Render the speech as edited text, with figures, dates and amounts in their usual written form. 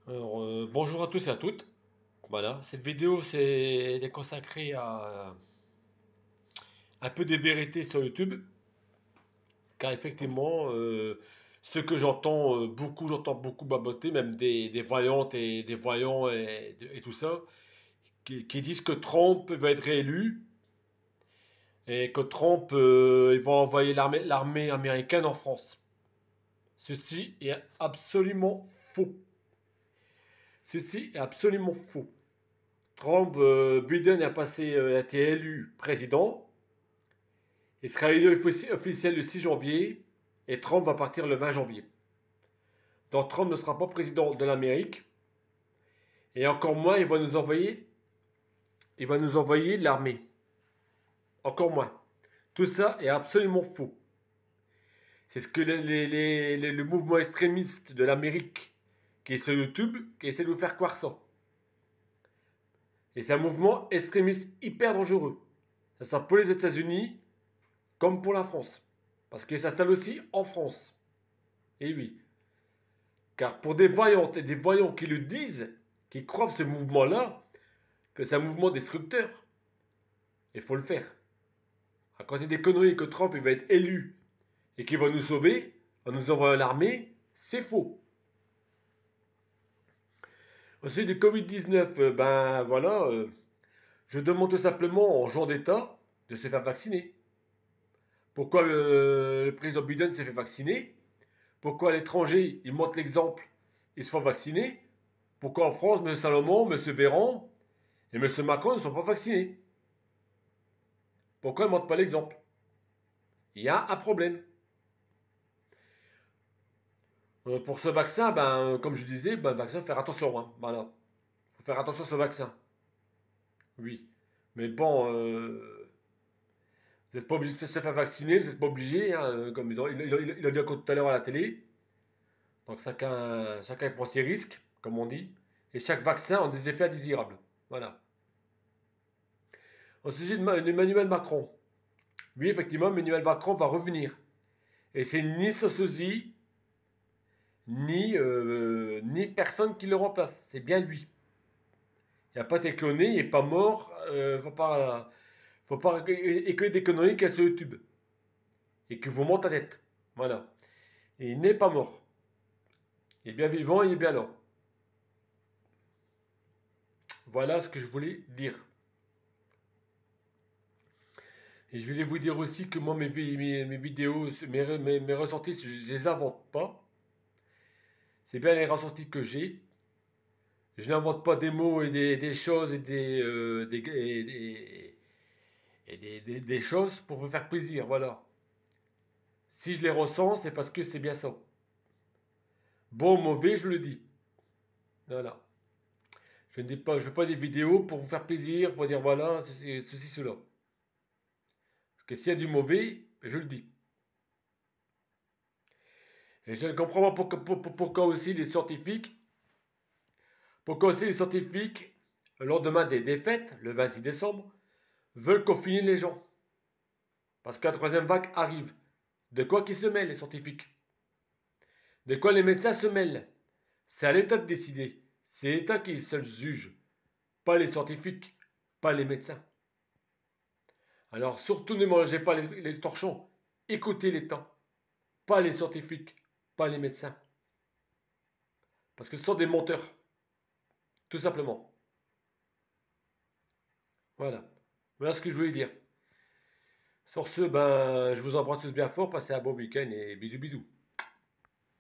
Bonjour à tous et à toutes. Voilà, cette vidéo elle est consacrée à un peu des vérités sur YouTube, car effectivement, ce que j'entends beaucoup baboter, même des voyantes et des voyants et tout ça, qui disent que Trump va être réélu et que Trump il va envoyer l'armée américaine en France. Ceci est absolument faux. Ceci est absolument faux. Biden a été élu président. Il sera élu officiel le 6 janvier et Trump va partir le 20 janvier. Donc Trump ne sera pas président de l'Amérique et encore moins il va nous envoyer l'armée. Encore moins. Tout ça est absolument faux. C'est ce que le mouvement extrémiste de l'Amérique qui est sur YouTube qui essaie de nous faire croire ça. Et c'est un mouvement extrémiste hyper dangereux. Ça sera pour les États-Unis comme pour la France. Parce qu'il s'installe aussi en France. Et oui. Car pour des voyantes et des voyants qui le disent, qui croient ce mouvement-là, que c'est un mouvement destructeur, il faut le faire. À côté des conneries que Trump il va être élu et qu'il va nous sauver en nous envoyant l'armée, c'est faux. Ensuite du Covid-19, ben voilà, je demande tout simplement aux gens d'État de se faire vacciner. Pourquoi le président Biden s'est fait vacciner? Pourquoi à l'étranger, ils montrent l'exemple, ils se font vacciner? Pourquoi en France, M. Salomon, M. Véran et M. Macron ne sont pas vaccinés? Pourquoi ils ne montrent pas l'exemple? Il y a un problème. Pour ce vaccin, ben, comme je disais, ben, le vaccin, faire attention. Hein, voilà. Faut faire attention à ce vaccin. Oui. Mais bon, vous n'êtes pas obligé de se faire vacciner, vous n'êtes pas obligé, hein, comme il a dit encore tout à l'heure à la télé. Donc chacun prend ses risques, comme on dit. Et chaque vaccin a des effets indésirables. Voilà. Au sujet d'Emmanuel Macron. Oui, effectivement, Emmanuel Macron va revenir. Et c'est ni sosie, ni personne qui le remplace. C'est bien lui. Il n'a pas été cloné, il n'est pas mort. Faut pas écrire des conneries qu'il y a sur YouTube. Et que vous monte la tête. Voilà. Et il n'est pas mort. Il est bien vivant, il est bien là. Voilà ce que je voulais dire. Et je voulais vous dire aussi que moi, mes vidéos, mes ressentis, je ne les invente pas. C'est bien les ressentis que j'ai. Je n'invente pas des mots et des choses des choses pour vous faire plaisir, voilà. Si je les ressens, c'est parce que c'est bien ça. Bon, mauvais, je le dis. Voilà. Je ne dis pas, je fais pas des vidéos pour vous faire plaisir, pour dire voilà, ceci, cela. Parce que s'il y a du mauvais, je le dis. Et je ne comprends pas pourquoi aussi les scientifiques, le lendemain des défaites, le 26 décembre, veulent confiner les gens. Parce que la troisième vague arrive. De quoi qui se mêlent les scientifiques? De quoi les médecins se mêlent? C'est à l'État de décider. C'est l'État qui seul juge. Pas les scientifiques, pas les médecins. Alors surtout ne mangez pas les torchons. Écoutez l'État. Pas les scientifiques, pas les médecins. Parce que ce sont des menteurs. Tout simplement. Voilà. Voilà ce que je voulais dire. Sur ce, ben, je vous embrasse tous bien fort. Passez un bon week-end et bisous bisous.